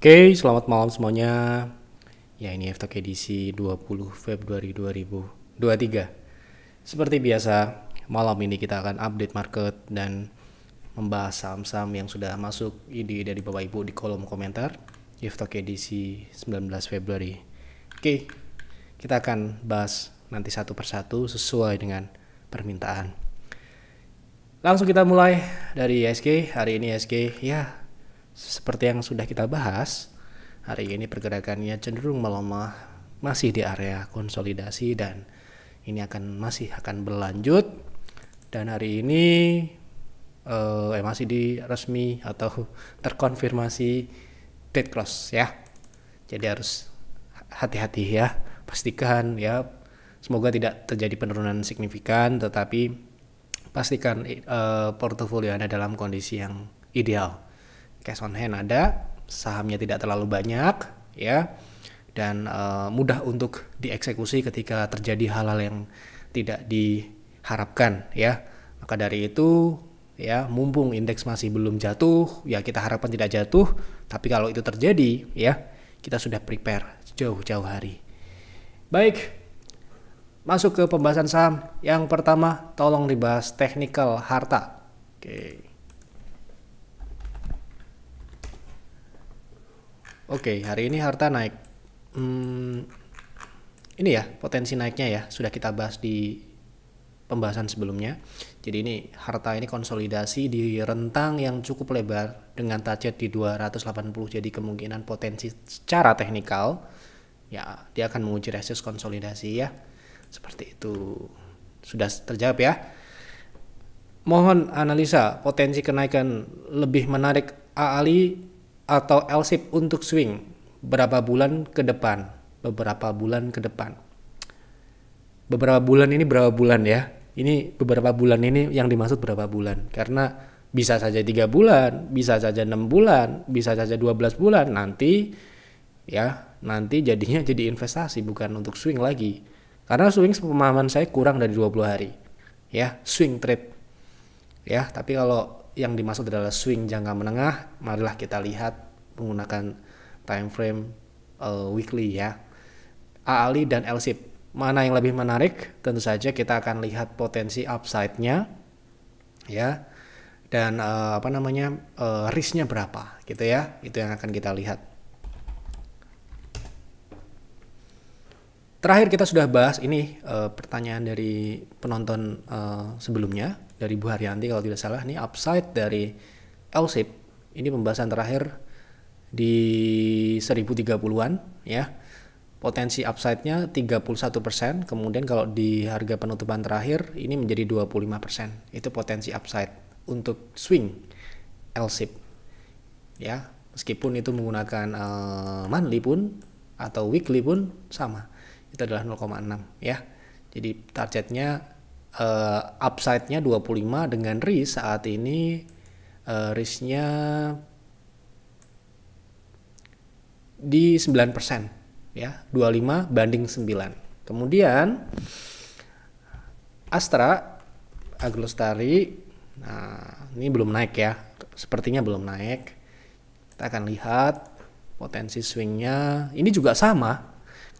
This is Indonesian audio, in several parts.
Oke, selamat malam semuanya. Ya, ini FTK edisi 20 Februari 2023. Seperti biasa, malam ini kita akan update market dan membahas saham-saham yang sudah masuk ide dari Bapak Ibu di kolom komentar FTK edisi 19 Februari. Oke, kita akan bahas nanti satu persatu sesuai dengan permintaan. Langsung kita mulai dari ISG. Hari ini ISG ya seperti yang sudah kita bahas, hari ini pergerakannya cenderung melemah, masih di area konsolidasi dan ini masih akan berlanjut. Dan hari ini masih di resmi atau terkonfirmasi dead cross ya. Jadi harus hati-hati ya, pastikan ya, semoga tidak terjadi penurunan signifikan, tetapi pastikan portofolio Anda dalam kondisi yang ideal. Cash on hand ada, sahamnya tidak terlalu banyak ya, dan mudah untuk dieksekusi ketika terjadi hal-hal yang tidak diharapkan ya. Maka dari itu ya, mumpung indeks masih belum jatuh ya, kita harapkan tidak jatuh, tapi kalau itu terjadi ya, kita sudah prepare jauh-jauh hari. Baik, masuk ke pembahasan saham. Yang pertama, tolong dibahas teknikal harta. Oke, hari ini harta naik. Ini ya potensi naiknya ya, sudah kita bahas di pembahasan sebelumnya. Jadi ini harta ini konsolidasi di rentang yang cukup lebar dengan target di 280. Jadi kemungkinan potensi secara teknikal ya, dia akan menguji resist konsolidasi ya. Seperti itu. Sudah terjawab ya. Mohon analisa potensi kenaikan lebih menarik AALI atau LSIP untuk swing beberapa bulan ke depan. Beberapa bulan ini berapa bulan ya? Ini beberapa bulan ini yang dimaksud berapa bulan? Karena bisa saja 3 bulan, bisa saja 6 bulan, bisa saja 12 bulan. Nanti jadinya jadi investasi, bukan untuk swing lagi. Karena swing pemahaman saya kurang dari 20 hari. Ya, swing trade. Ya, tapi kalau yang dimaksud adalah swing jangka menengah, marilah kita lihat menggunakan time frame weekly ya. AALI dan LSIP, mana yang lebih menarik? Tentu saja kita akan lihat potensi upside-nya ya, dan risk-nya berapa gitu ya. Itu yang akan kita lihat. Terakhir kita sudah bahas ini pertanyaan dari penonton sebelumnya, dari Bu Haryanti kalau tidak salah, ini upside dari LSIP. Ini pembahasan terakhir di 1030-an ya. Potensi upside-nya 31%, kemudian kalau di harga penutupan terakhir ini menjadi 25%. Itu potensi upside untuk swing LSIP. Ya, meskipun itu menggunakan monthly pun atau weekly pun sama. Itu adalah 0,6 ya. Jadi targetnya upside-nya 25 dengan risk saat ini risk-nya di 9% ya, 25 banding 9. Kemudian Astra Agrolestari, nah ini belum naik ya, sepertinya belum naik. Kita akan lihat potensi swingnya. Ini juga sama,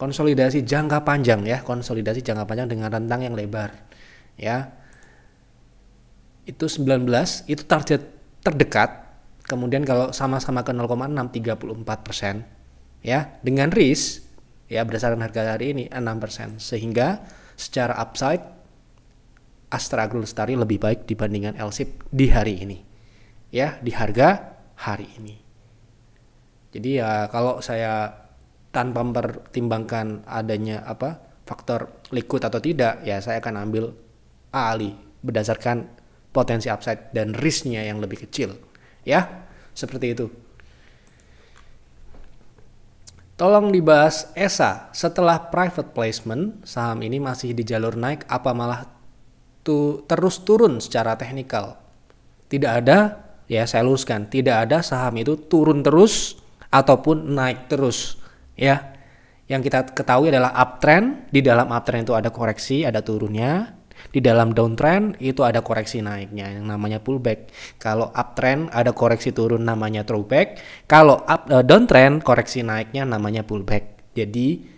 konsolidasi jangka panjang ya, konsolidasi jangka panjang dengan rentang yang lebar ya. Itu 19, itu target terdekat. Kemudian kalau sama-sama ke 0,6, 34% ya, dengan risk ya berdasarkan harga hari ini 6%, sehingga secara upside Astra Agrolestari lebih baik dibandingkan LSIP di hari ini ya, di harga hari ini. Jadi ya, kalau saya tanpa mempertimbangkan adanya faktor liquid atau tidak ya, saya akan ambil AALI berdasarkan potensi upside dan risknya yang lebih kecil ya, seperti itu. Tolong dibahas ESA setelah private placement, saham ini masih di jalur naik apa malah terus turun secara teknikal? Tidak ada ya, saya luruskan, tidak ada saham itu turun terus ataupun naik terus ya. Yang kita ketahui adalah uptrend. Di dalam uptrend itu ada koreksi, ada turunnya Di dalam downtrend itu ada koreksi naiknya yang namanya pullback. Kalau uptrend ada koreksi turun namanya throwback. Kalau downtrend koreksi naiknya namanya pullback. Jadi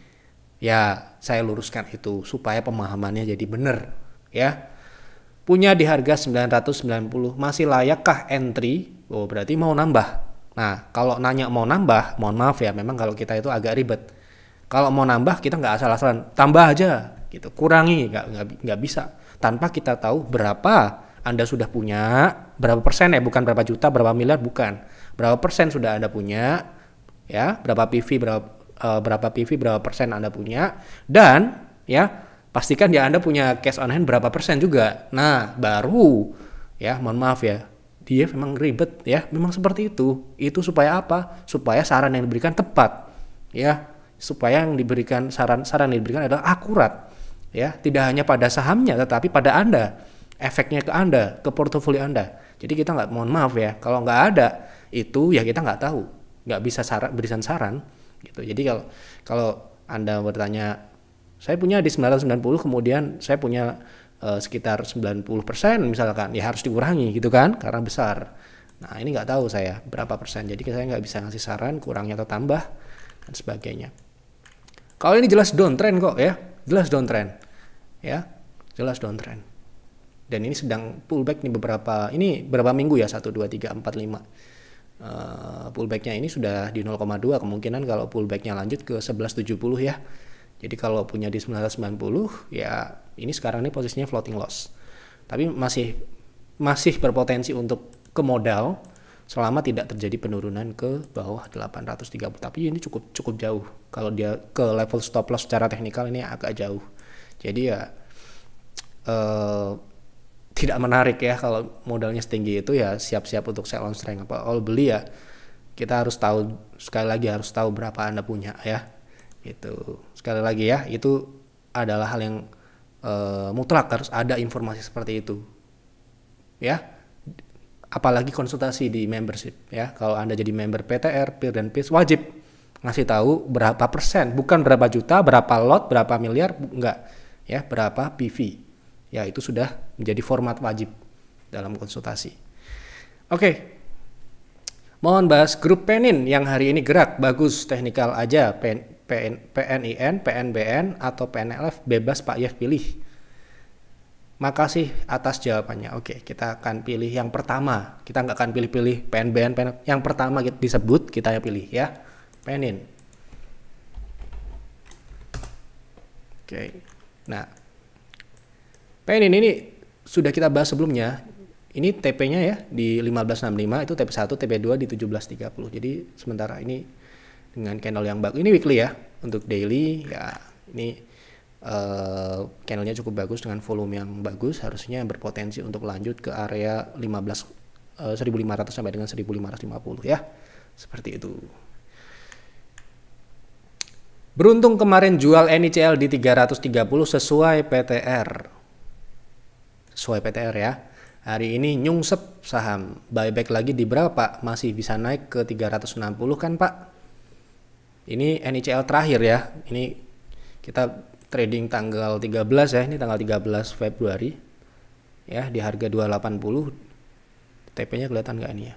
ya saya luruskan itu supaya pemahamannya jadi benar ya. Punya di harga 990 masih layakkah entry? Oh berarti mau nambah. Nah kalau nanya mau nambah, mohon maaf ya, memang kalau kita itu agak ribet. Kalau mau nambah kita nggak asal-asalan tambah aja gitu, kurangi nggak bisa tanpa kita tahu berapa Anda sudah punya, berapa persen ya, bukan berapa juta, berapa miliar, bukan, berapa persen sudah Anda punya ya, berapa PV, berapa persen Anda punya, dan ya pastikan ya Anda punya cash on hand berapa persen juga. Nah baru ya, mohon maaf ya, dia memang ribet ya, memang seperti itu supaya apa, supaya saran yang diberikan tepat ya, supaya yang diberikan saran yang diberikan adalah akurat ya, tidak hanya pada sahamnya tetapi pada Anda, efeknya ke Anda, ke portofolio Anda. Jadi kita nggak, mohon maaf ya, kalau nggak ada itu ya kita nggak tahu, nggak bisa berikan saran gitu. Jadi kalau Anda bertanya, saya punya di 990 kemudian saya punya sekitar 90% misalkan, ya harus dikurangi gitu kan, karena besar. Nah ini nggak tahu saya berapa persen, jadi saya nggak bisa ngasih saran kurangnya atau tambah dan sebagainya. Kalau ini jelas downtrend kok ya, jelas downtrend ya, jelas downtrend. Dan ini sedang pullback nih berapa minggu ya, 1, 2, 3, 4, 5. Pullbacknya ini sudah di 0,2, kemungkinan kalau pullbacknya lanjut ke 1170 ya. Jadi kalau punya di 990 ya, ini sekarang ini posisinya floating loss. Tapi masih berpotensi untuk ke modal selama tidak terjadi penurunan ke bawah 830. Tapi ini cukup jauh. Kalau dia ke level stop loss secara teknikal ini agak jauh. Jadi ya tidak menarik ya, kalau modalnya setinggi itu ya siap-siap untuk sell on strength. Kalau beli ya kita harus tahu, sekali lagi harus tahu berapa Anda punya ya. Itu sekali lagi ya, itu adalah hal yang mutlak harus ada informasi seperti itu ya. Apalagi konsultasi di membership ya. Kalau Anda jadi member PTR, Peer dan PIS, wajib ngasih tahu berapa persen, bukan berapa juta, berapa lot, berapa miliar, enggak ya, berapa PV ya, itu sudah menjadi format wajib dalam konsultasi. Oke, mohon bahas grup Penin yang hari ini gerak bagus, teknikal aja, PNIN, PNBN atau PNLF, bebas Pak Yev pilih. Makasih atas jawabannya. Oke, kita akan pilih yang pertama, kita nggak akan pilih-pilih PNBN, yang pertama disebut kita pilih ya, Penin. Oke, nah Penin ini sudah kita bahas sebelumnya. Ini TP-nya ya di 1565, itu TP1, TP2 di 1730. Jadi sementara ini dengan candle yang bagus. Ini weekly ya. Untuk daily ya ini candlenya cukup bagus dengan volume yang bagus, harusnya berpotensi untuk lanjut ke area 1500 sampai dengan 1550 ya. Seperti itu. Beruntung kemarin jual NICL di 330 sesuai PTR. Sesuai PTR ya. Hari ini nyungsep saham, buyback lagi di berapa? Masih bisa naik ke 360 kan Pak? Ini NICL terakhir ya. Ini kita trading tanggal 13 ya. Ini tanggal 13 Februari. Ya, di harga 280. TP-nya kelihatan nggak ini ya?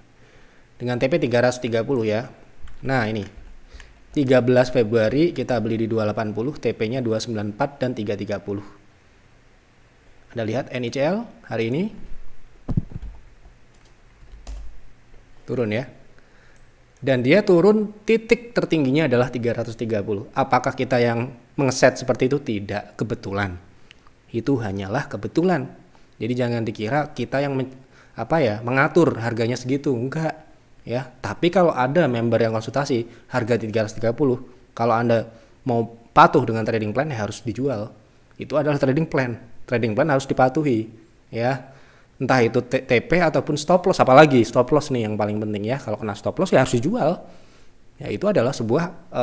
Dengan TP 330 ya. Nah, ini 13 Februari kita beli di 280, TP-nya 294 dan 330. Anda lihat NICL hari ini turun ya. Dan dia turun, titik tertingginya adalah 330. Apakah kita yang mengeset seperti itu? Tidak, kebetulan. Itu hanyalah kebetulan. Jadi jangan dikira kita yang mengatur harganya segitu, enggak ya. Tapi kalau ada member yang konsultasi harga 330, kalau Anda mau patuh dengan trading plan ya harus dijual. Itu adalah trading plan. Trading plan harus dipatuhi ya. Entah itu TP ataupun stop loss, apalagi stop loss nih yang paling penting ya. Kalau kena stop loss ya harus dijual. Ya itu adalah sebuah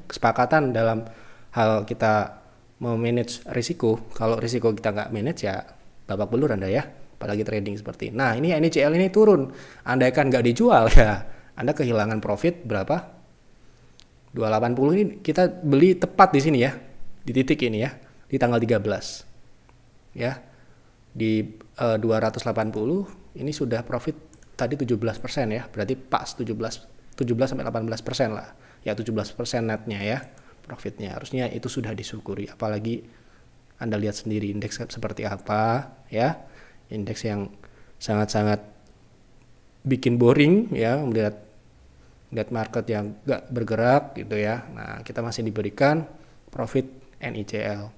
kesepakatan dalam hal kita memanage risiko. Kalau risiko kita nggak manage ya babak belur Anda ya. Apalagi trading seperti ini. Nah ini NICL ini turun. Andaikan nggak dijual ya Anda kehilangan profit berapa? 280 ini kita beli tepat di sini ya. Di titik ini ya. Di tanggal 13. ya. Di 280 ini sudah profit tadi 17% ya, berarti pas 17 sampai 18% lah. Ya 17% netnya ya profitnya. Harusnya itu sudah disyukuri, apalagi Anda lihat sendiri indeks seperti apa ya. Indeks yang sangat-sangat bikin boring ya, melihat market yang gak bergerak gitu ya. Nah, kita masih diberikan profit NICL.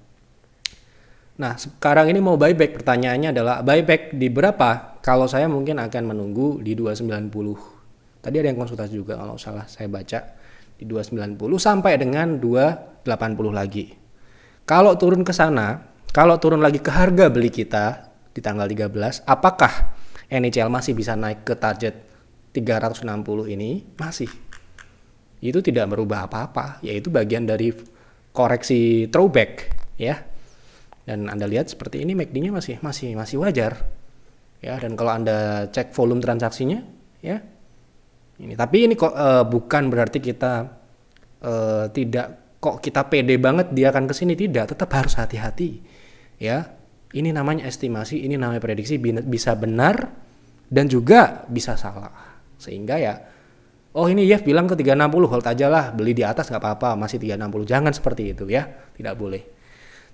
Nah, sekarang ini mau buyback, pertanyaannya adalah buyback di berapa? Kalau saya mungkin akan menunggu di 290. Tadi ada yang konsultasi juga kalau salah saya baca di 290 sampai dengan 280 lagi. Kalau turun ke sana, kalau turun lagi ke harga beli kita di tanggal 13, apakah NICL masih bisa naik ke target 360 ini? Masih. Itu tidak merubah apa-apa, yaitu bagian dari koreksi throwback ya. Dan Anda lihat seperti ini MACD-nya masih wajar. Ya, dan kalau Anda cek volume transaksinya ya. Ini tapi ini kok bukan berarti kita tidak kok kita pede banget dia akan kesini, tidak, tetap harus hati-hati ya. Ini namanya estimasi, ini namanya prediksi, bisa benar dan juga bisa salah. Sehingga ya, oh ini Yev bilang ke 360, hold aja lah, beli di atas nggak apa-apa, masih 360. Jangan seperti itu ya, tidak boleh.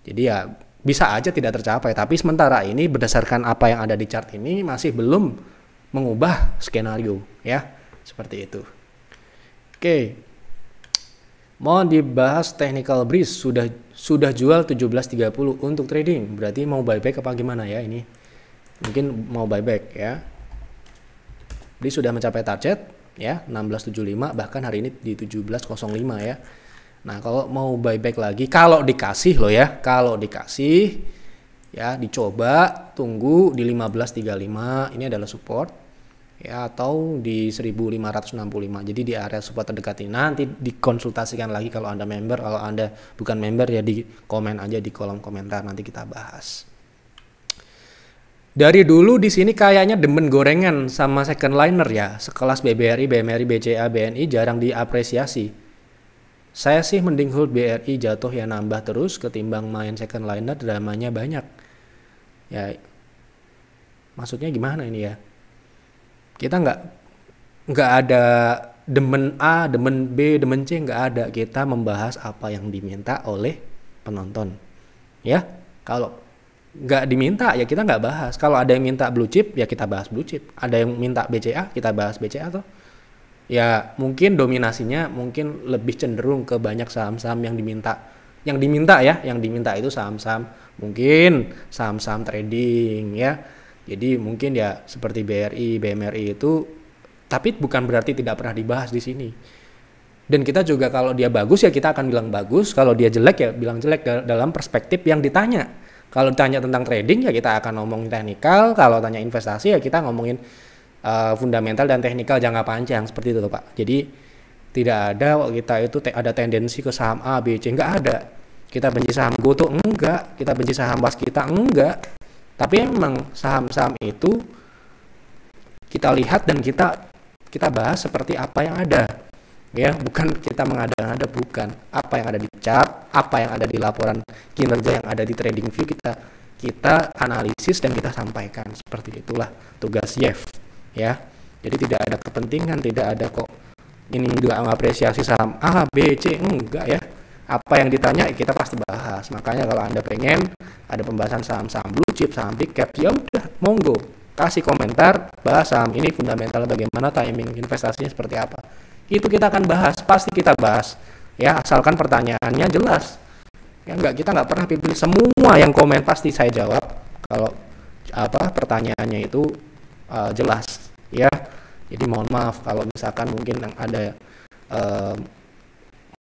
Jadi ya bisa aja tidak tercapai, tapi sementara ini berdasarkan apa yang ada di chart ini masih belum mengubah skenario ya, seperti itu. Oke. Mohon dibahas technical breeze, sudah jual 17.30 untuk trading. Berarti mau buyback apa gimana ya ini? Mungkin mau buyback ya. Jadi sudah mencapai target ya 1675, bahkan hari ini di 1705 ya. Nah, kalau mau buyback lagi, kalau dikasih loh ya, kalau dikasih ya dicoba tunggu di 1535, ini adalah support ya, atau di 1565. Jadi di area support terdekat ini nanti dikonsultasikan lagi kalau Anda member. Kalau Anda bukan member ya di komen aja di kolom komentar, nanti kita bahas. Dari dulu di sini kayaknya demen gorengan sama second liner ya, sekelas BBRI, BMRI, BCA, BNI jarang diapresiasi. Saya sih mending hold BRI, jatuh ya nambah terus ketimbang main second liner, dramanya banyak. Ya, maksudnya gimana ini ya? Kita nggak ada demen A, demen B, demen C, nggak ada. Kita membahas apa yang diminta oleh penonton. Ya, kalau nggak diminta ya kita nggak bahas. Kalau ada yang minta blue chip ya kita bahas blue chip. Ada yang minta BCA kita bahas BCA tuh. Ya mungkin dominasinya mungkin lebih cenderung ke banyak saham-saham yang diminta. Yang diminta itu saham-saham mungkin saham-saham trading ya. Jadi mungkin ya seperti BRI, BMRI itu, tapi bukan berarti tidak pernah dibahas di sini. Dan kita juga kalau dia bagus ya kita akan bilang bagus, kalau dia jelek ya bilang jelek dalam perspektif yang ditanya. Kalau ditanya tentang trading ya kita akan ngomongin teknikal, kalau tanya investasi ya kita ngomongin fundamental dan teknikal jangka panjang, seperti itu loh Pak. Jadi tidak ada kita itu ada tendensi ke saham A, B, C, enggak ada. Kita benci saham Goto enggak, kita benci saham Waskita enggak. Tapi memang saham-saham itu kita lihat dan kita bahas seperti apa yang ada. Ya, bukan kita mengada-ngada, bukan. Apa yang ada di chart, apa yang ada di laporan kinerja yang ada di TradingView kita analisis dan kita sampaikan. Seperti itulah tugas Yev. Ya, jadi tidak ada kepentingan, tidak ada kok ini juga mengapresiasi saham A, B, C, enggak ya. Apa yang ditanya kita pasti bahas. Makanya kalau Anda pengen ada pembahasan saham-saham blue chip, saham big cap, ya udah monggo kasih komentar, bahas saham ini fundamental bagaimana, timing investasinya seperti apa. Itu kita akan bahas, pasti kita bahas. Ya, asalkan pertanyaannya jelas. Ya kita nggak pernah pilih semua yang komen pasti saya jawab kalau pertanyaannya itu jelas ya. Jadi mohon maaf kalau misalkan mungkin yang ada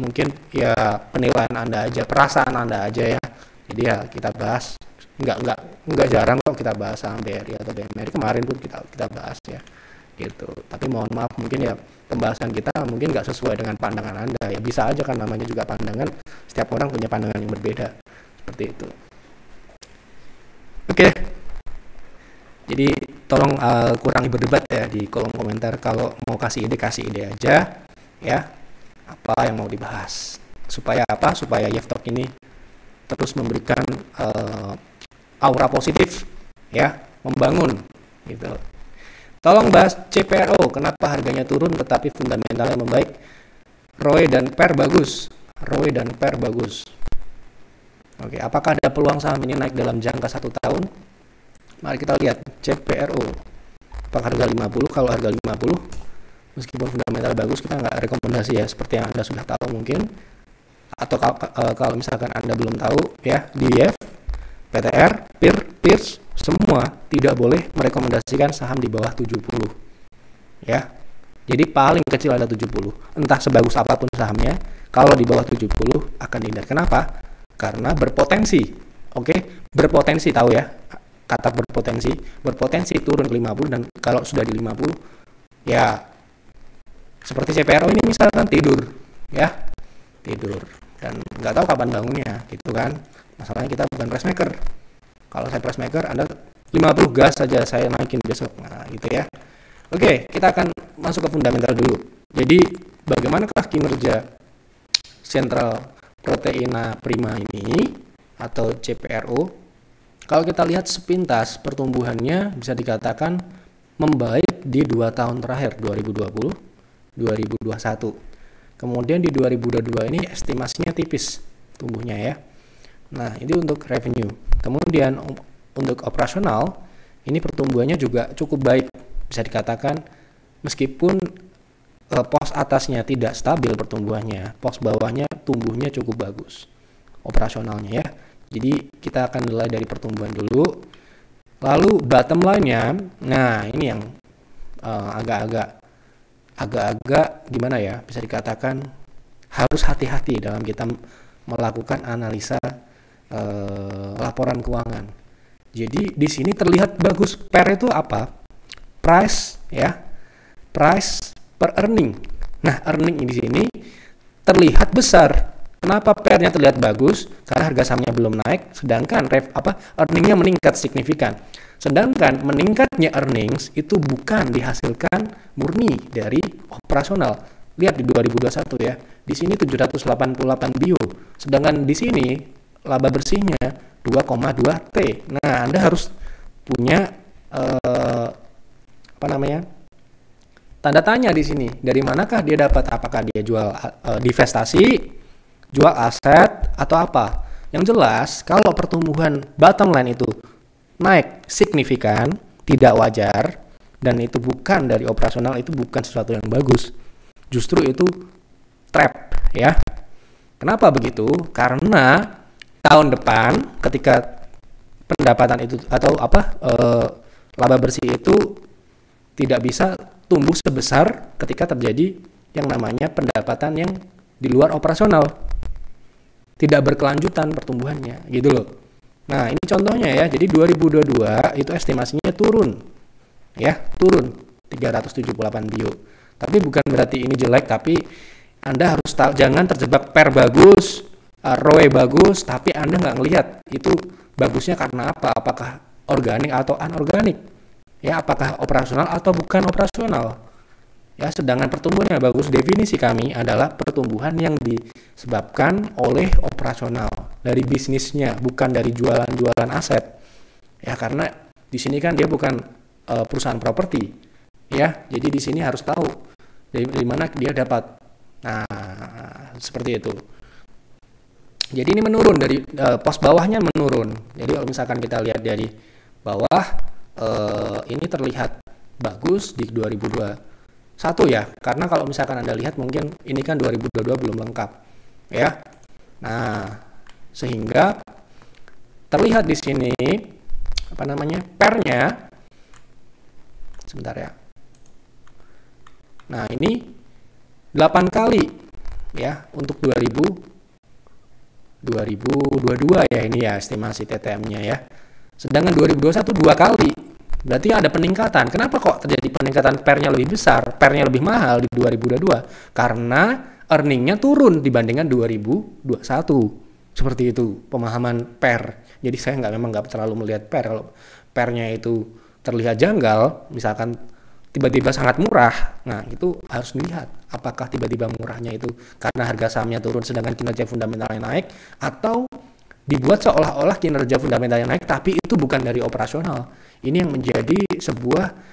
mungkin ya penilaian Anda aja, perasaan Anda aja ya. Jadi ya kita bahas, nggak jarang kok kita bahas saham BRI atau BMRI, kemarin pun kita bahas ya gitu. Tapi mohon maaf mungkin ya pembahasan kita mungkin nggak sesuai dengan pandangan Anda ya, bisa aja kan, namanya juga pandangan, setiap orang punya pandangan yang berbeda, seperti itu. Oke. Jadi tolong kurangi berdebat ya di kolom komentar. Kalau mau kasih ide aja ya, apa yang mau dibahas, supaya Yev Talk ini terus memberikan aura positif ya, membangun gitu. Tolong bahas CPRO, kenapa harganya turun tetapi fundamentalnya membaik. ROE dan PER bagus. ROE dan PER bagus. Oke, apakah ada peluang saham ini naik dalam jangka 1 tahun? Mari kita lihat CPRO. Apakah harga 50? Kalau harga 50 meskipun fundamental bagus, kita nggak rekomendasi ya, seperti yang Anda sudah tahu mungkin. Atau kalau misalkan Anda belum tahu ya, DIF, PTR, PIRS, semua tidak boleh merekomendasikan saham di bawah 70 ya. Jadi paling kecil ada 70. Entah sebagus apapun sahamnya, kalau di bawah 70 akan dihindari. Kenapa? Karena berpotensi. Oke, berpotensi, tahu ya kata berpotensi turun ke 50, dan kalau sudah di 50 ya seperti CPRO ini misalkan tidur dan nggak tahu kapan bangunnya gitu kan. Masalahnya kita bukan price maker. Kalau saya price maker, Anda 50 gas saja saya naikin besok, nah gitu ya. Oke, kita akan masuk ke fundamental dulu. Jadi bagaimanakah kinerja Central Proteina Prima ini atau CPRO? Kalau kita lihat sepintas pertumbuhannya bisa dikatakan membaik di 2 tahun terakhir, 2020, 2021. Kemudian di 2022 ini estimasinya tipis tumbuhnya ya. Nah, ini untuk revenue. Kemudian untuk operasional, ini pertumbuhannya juga cukup baik. Bisa dikatakan meskipun pos atasnya tidak stabil pertumbuhannya, pos bawahnya tumbuhnya cukup bagus operasionalnya ya. Jadi kita akan mulai dari pertumbuhan dulu. Lalu bottom line-nya, nah ini yang agak-agak gimana ya, bisa dikatakan harus hati-hati dalam kita melakukan analisa laporan keuangan. Jadi di sini terlihat bagus. PER itu apa? Price ya, price per earning. Nah, earning di sini terlihat besar. Kenapa PER-nya terlihat bagus? Karena harga sahamnya belum naik, sedangkan earning-nya meningkat signifikan. Sedangkan meningkatnya earnings itu bukan dihasilkan murni dari operasional. Lihat di 2021 ya. Di sini 788 bio. Sedangkan di sini laba bersihnya 2,2 T. Nah, Anda harus punya tanda tanya di sini. Dari manakah dia dapat? Apakah dia jual divestasi, jual aset, atau apa? Yang jelas, kalau pertumbuhan bottom line itu naik signifikan, tidak wajar, dan itu bukan dari operasional, itu bukan sesuatu yang bagus. Justru itu trap ya. Kenapa begitu? Karena tahun depan ketika pendapatan itu atau laba bersih itu tidak bisa tumbuh sebesar ketika terjadi yang namanya pendapatan yang di luar operasional, tidak berkelanjutan pertumbuhannya gitu loh. Nah, ini contohnya ya. Jadi 2022 itu estimasinya turun 378 bio. Tapi bukan berarti ini jelek, tapi Anda harus tahu, jangan terjebak PER bagus, ROE bagus, tapi Anda nggak ngelihat itu bagusnya karena apa? Apakah organik atau anorganik? Ya, apakah operasional atau bukan operasional? Ya, sedangkan pertumbuhan yang bagus, definisi kami adalah pertumbuhan yang disebabkan oleh operasional dari bisnisnya, bukan dari jualan aset. Ya, karena di sini kan dia bukan perusahaan properti. Ya, jadi di sini harus tahu dari mana dia dapat. Nah, seperti itu. Jadi ini menurun dari pos bawahnya menurun. Jadi kalau misalkan kita lihat dari bawah, ini terlihat bagus di 2021 ya. Karena kalau misalkan Anda lihat mungkin ini kan 2022 belum lengkap ya. Nah, sehingga terlihat di sini PER-nya sebentar ya. Nah, ini 8 kali ya untuk 2022 ya, ini ya estimasi TTM-nya ya. Sedangkan 2021 2 kali. Berarti ada peningkatan. Kenapa kok terjadi peningkatan PER-nya lebih besar, PER-nya lebih mahal di 2022? Karena earning-nya turun dibandingkan 2021. Seperti itu pemahaman PER. Jadi saya memang nggak terlalu melihat PER. Kalau PER-nya itu terlihat janggal, misalkan tiba-tiba sangat murah, nah itu harus dilihat apakah tiba-tiba murahnya itu karena harga sahamnya turun sedangkan kinerja fundamentalnya naik, atau dibuat seolah-olah kinerja fundamental yang naik, tapi itu bukan dari operasional. Ini yang menjadi sebuah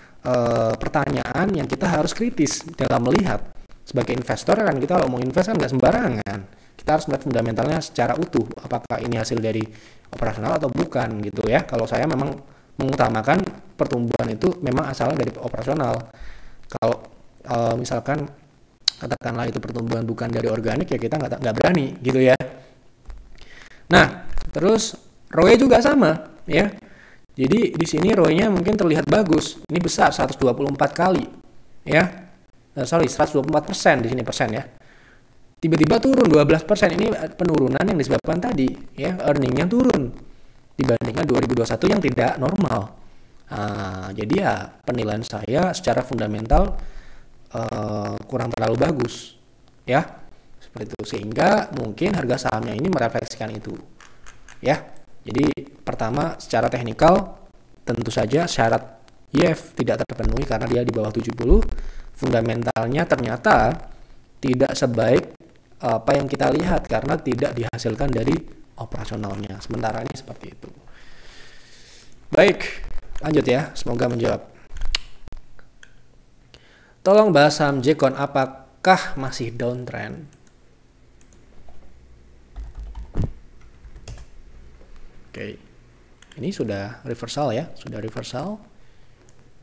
pertanyaan yang kita harus kritis dalam melihat. Sebagai investor kan, kita kalau mau invest kan nggak sembarangan, kita harus melihat fundamentalnya secara utuh, apakah ini hasil dari operasional atau bukan gitu ya. Kalau saya memang mengutamakan pertumbuhan itu memang asalnya dari operasional. Kalau misalkan katakanlah itu pertumbuhan bukan dari organik, ya kita nggak berani gitu ya. Nah, terus ROE juga sama ya. Jadi di sini ROE-nya mungkin terlihat bagus. Ini besar 124 kali ya. 124% di sini persen ya. Tiba-tiba turun 12%. Ini penurunan yang disebabkan tadi ya, earning-nya turun dibandingkan 2021 yang tidak normal. Jadi ya penilaian saya secara fundamental kurang terlalu bagus ya, seperti itu, sehingga mungkin harga sahamnya ini merefleksikan itu ya. Jadi pertama, secara teknikal tentu saja syarat YF tidak terpenuhi karena dia di bawah 70. Fundamentalnya ternyata tidak sebaik apa yang kita lihat karena tidak dihasilkan dari operasionalnya. Sementara ini seperti itu. Baik, lanjut ya. Semoga menjawab. Tolong bahas saham Jekon, apakah masih downtrend? Oke. Ini sudah reversal ya, sudah reversal.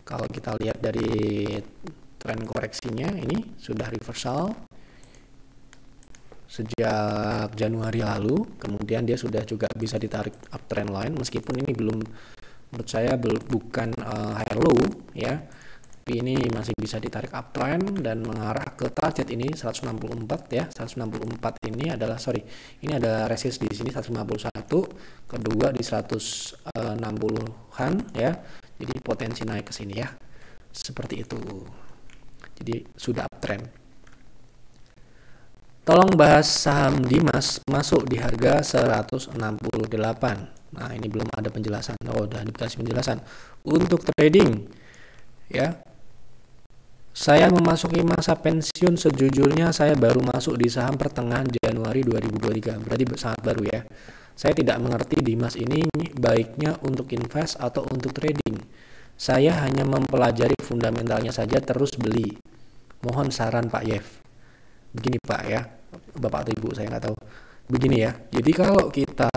Kalau kita lihat dari tren koreksinya, ini sudah reversal sejak Januari lalu. Kemudian dia sudah juga bisa ditarik uptrend line, meskipun ini belum, menurut saya bukan high low ya, tapi ini masih bisa ditarik uptrend dan mengarah ke target ini 164 ya. 164 ini adalah ini ada resist di sini 151, kedua di 160-an ya. Jadi potensi naik ke sini ya. Seperti itu. Jadi sudah uptrend. Tolong bahas saham Dimas masuk di harga 168. Nah, ini belum ada penjelasan. Udah dikasih penjelasan. Untuk trading ya, saya memasuki masa pensiun. Sejujurnya saya baru masuk di saham pertengahan Januari 2023. Berarti sangat baru ya. Saya tidak mengerti Dimas ini baiknya untuk invest atau untuk trading. Saya hanya mempelajari fundamentalnya saja terus beli. Mohon saran Pak Yev. Begini Pak ya, Bapak atau Ibu, saya nggak tahu. Begini ya, jadi kalau kita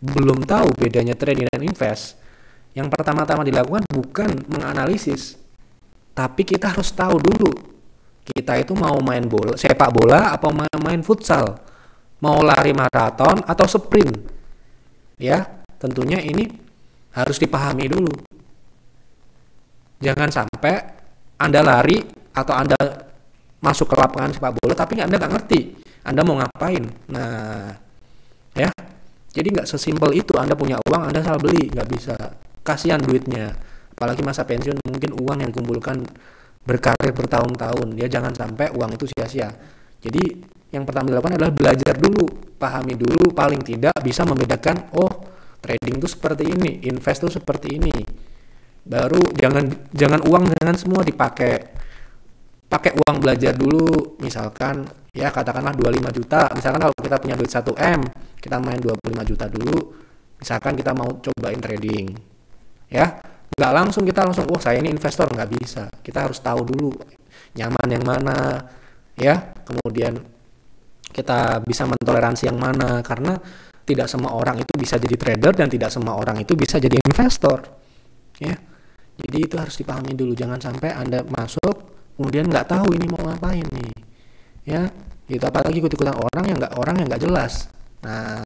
belum tahu bedanya trading dan invest, yang pertama-tama dilakukan bukan menganalisis, tapi kita harus tahu dulu kita itu mau main bola, sepak bola, atau main futsal, mau lari maraton atau sprint ya. Tentunya ini harus dipahami dulu. Jangan sampai Anda lari atau Anda masuk ke lapangan sepak bola tapi Anda nggak ngerti Anda mau ngapain. Nah ya, jadi nggak sesimpel itu. Anda punya uang, Anda salah beli, nggak bisa. Kasihan duitnya. Apalagi masa pensiun, mungkin uang yang dikumpulkan berkarir bertahun-tahun. Ya jangan sampai uang itu sia-sia. Jadi yang pertama dilakukan adalah belajar dulu, pahami dulu, paling tidak bisa membedakan, oh trading itu seperti ini, invest itu seperti ini. Baru jangan uang semua dipakai. Pakai uang belajar dulu, misalkan ya katakanlah 25 juta. Misalkan kalau kita punya duit 1M, kita main 25 juta dulu. Misalkan kita mau cobain trading. Ya, nggak langsung saya ini investor, nggak bisa. Kita harus tahu dulu nyaman yang mana ya. Kemudian kita bisa mentoleransi yang mana, karena tidak semua orang itu bisa jadi trader dan tidak semua orang itu bisa jadi investor ya. Jadi itu harus dipahami dulu. Jangan sampai Anda masuk kemudian nggak tahu ini mau ngapain nih ya. Itu apalagi ikut-ikutan orang yang nggak jelas. Nah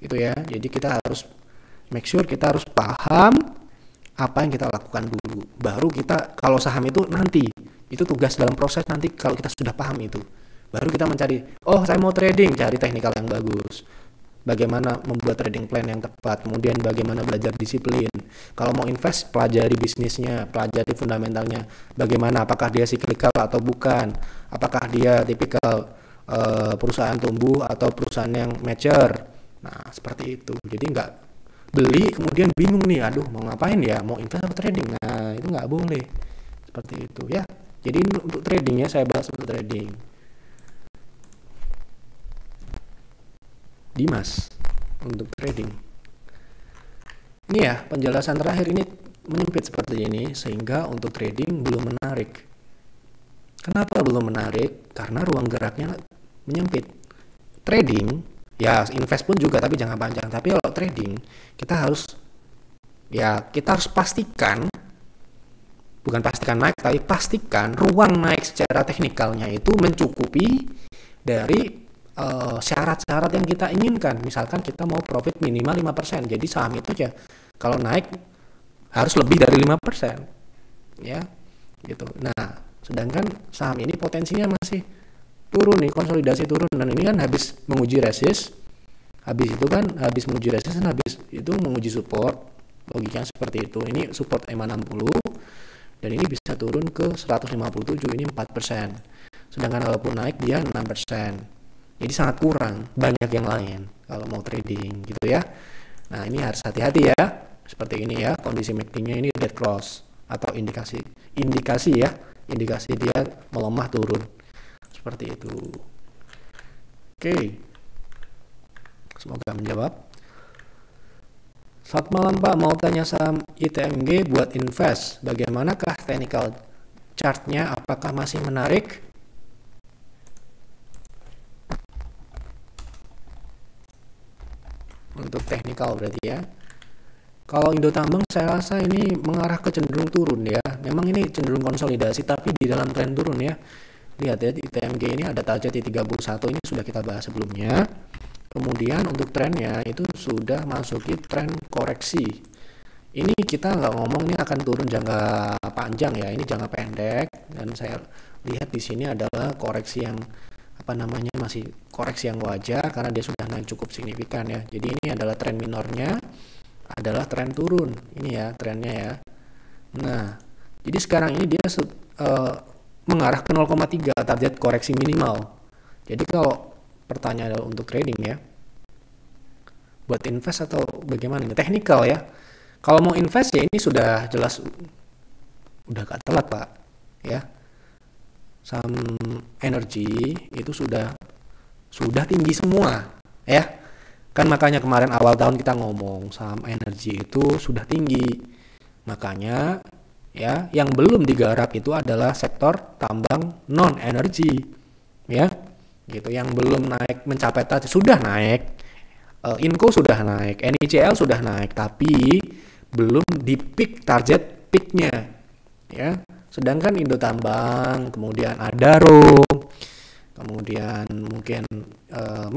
itu ya. Jadi kita harus make sure kita harus paham apa yang kita lakukan dulu. Baru kita, kalau saham itu nanti, itu tugas dalam proses nanti. Kalau kita sudah paham itu, baru kita mencari, oh saya mau trading, cari teknikal yang bagus, bagaimana membuat trading plan yang tepat, kemudian bagaimana belajar disiplin. Kalau mau invest, pelajari bisnisnya, pelajari fundamentalnya, bagaimana, apakah dia cyclical atau bukan, apakah dia tipikal perusahaan tumbuh atau perusahaan yang mature. Nah seperti itu. Jadi nggak beli kemudian bingung nih, aduh mau ngapain ya, mau invest atau trading. Nah itu nggak boleh seperti itu ya. Jadi untuk tradingnya saya bahas untuk trading. Dimas, untuk trading. Ini ya penjelasan terakhir ini menyempit seperti ini sehingga untuk trading belum menarik. Kenapa belum menarik? Karena ruang geraknya menyempit. Trading ya invest pun juga tapi jangka panjang. Tapi kalau trading kita harus pastikan, bukan pastikan naik, tapi pastikan ruang naik secara teknikalnya itu mencukupi dari syarat-syarat yang kita inginkan. Misalkan kita mau profit minimal 5%. Jadi saham itu ya kalau naik harus lebih dari 5%. Ya, gitu. Nah, sedangkan saham ini potensinya masih turun nih, konsolidasi turun, dan ini kan habis menguji resist. Habis menguji resist dan habis itu menguji support. Logikanya seperti itu. Ini support EMA 60 dan ini bisa turun ke 157, ini 4%. Sedangkan walaupun naik dia 6%. Jadi sangat kurang, banyak yang lain kalau mau trading gitu ya. Nah, ini harus hati-hati ya. Seperti ini ya, kondisi MACD-nya ini dead cross atau indikasi dia melemah turun. Seperti itu. Oke. Semoga menjawab. Selamat malam Pak, mau tanya saham ITMG buat invest. Bagaimanakah technical chart-nya? Apakah masih menarik? Untuk technical berarti ya. Kalau Indo Tambang saya rasa ini mengarah ke cenderung turun ya. Memang ini cenderung konsolidasi tapi di dalam tren turun ya. Lihat ya, di ITMG ini ada target di 31, ini sudah kita bahas sebelumnya. Kemudian untuk trennya itu sudah masuki tren koreksi. Ini kita nggak ngomong ini akan turun jangka panjang ya, ini jangka pendek. Dan saya lihat di sini adalah koreksi yang masih koreksi yang wajar karena dia sudah naik cukup signifikan ya. Jadi ini adalah tren minornya, adalah tren turun. Ini ya trennya ya. Nah, jadi sekarang ini dia mengarah ke 0,3 target koreksi minimal. Jadi kalau pertanyaan adalah untuk trading ya, buat invest atau bagaimana ini? Technical ya. Kalau mau invest ya ini sudah jelas udah gak telat Pak ya. Saham energi itu sudah tinggi semua ya. Kan makanya kemarin awal tahun kita ngomong saham energi itu sudah tinggi. Makanya ya yang belum digarap itu adalah sektor tambang non energi ya. Gitu, yang belum naik mencapai target sudah naik. Inco sudah naik, NICL sudah naik, tapi belum di peak target peaknya ya. Sedangkan Indo Tambang, kemudian Adaro, kemudian mungkin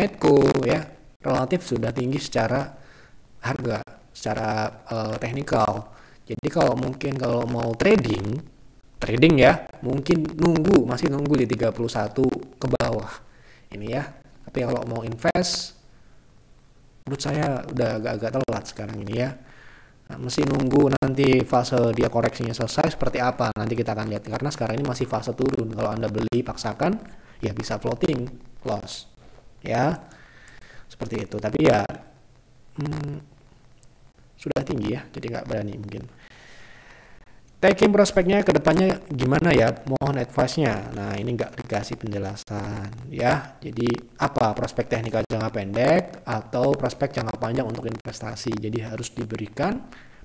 Medco ya, relatif sudah tinggi secara harga, secara teknikal. Jadi kalau mau trading ya, mungkin masih nunggu di 31 ke bawah. Ini ya. Tapi kalau mau invest, menurut saya udah agak-agak telat sekarang ini ya. Mesti nunggu nanti fase dia koreksinya selesai seperti apa, nanti kita akan lihat. Karena sekarang ini masih fase turun. Kalau Anda beli paksakan ya bisa floating loss ya, seperti itu. Tapi ya sudah tinggi ya, jadi nggak berani mungkin. Taking prospeknya ke depannya gimana ya, mohon advice-nya. Nah, ini nggak dikasih penjelasan ya. Jadi apa prospek teknikal jangka pendek atau prospek jangka panjang untuk investasi. Jadi harus diberikan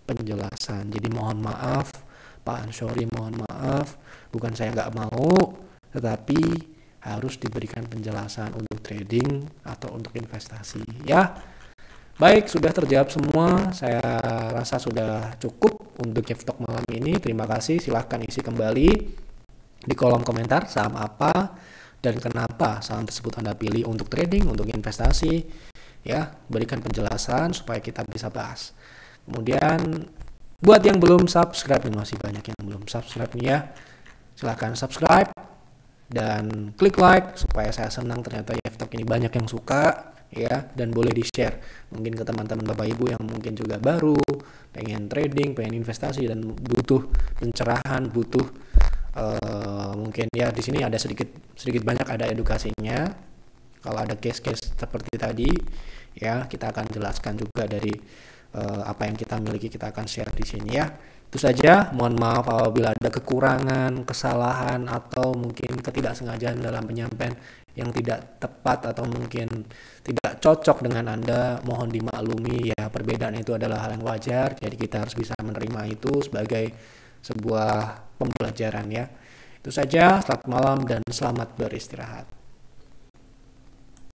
penjelasan. Jadi mohon maaf Pak Anshori, mohon maaf, bukan saya nggak mau, tetapi harus diberikan penjelasan untuk trading atau untuk investasi ya. Baik, sudah terjawab semua. Saya rasa sudah cukup untuk Cafe Talk malam ini. Terima kasih. Silahkan isi kembali di kolom komentar saham apa dan kenapa saham tersebut Anda pilih untuk trading, untuk investasi. Ya, berikan penjelasan supaya kita bisa bahas. Kemudian buat yang belum subscribe, ini masih banyak yang belum subscribe nih ya. Silahkan subscribe dan klik like supaya saya senang, ternyata Cafe Talk ini banyak yang suka. Ya, dan boleh di-share mungkin ke teman-teman Bapak Ibu yang mungkin juga baru pengen trading, pengen investasi dan butuh pencerahan, butuh mungkin ya di sini ada sedikit banyak ada edukasinya. Kalau ada case-case seperti tadi ya, kita akan jelaskan juga dari apa yang kita miliki, kita akan share di sini ya. Itu saja, mohon maaf apabila ada kekurangan, kesalahan atau mungkin ketidaksengajaan dalam penyampaian yang tidak tepat atau mungkin tidak cocok dengan Anda, mohon dimaklumi ya, perbedaan itu adalah hal yang wajar, jadi kita harus bisa menerima itu sebagai sebuah pembelajaran ya. Itu saja, selamat malam dan selamat beristirahat.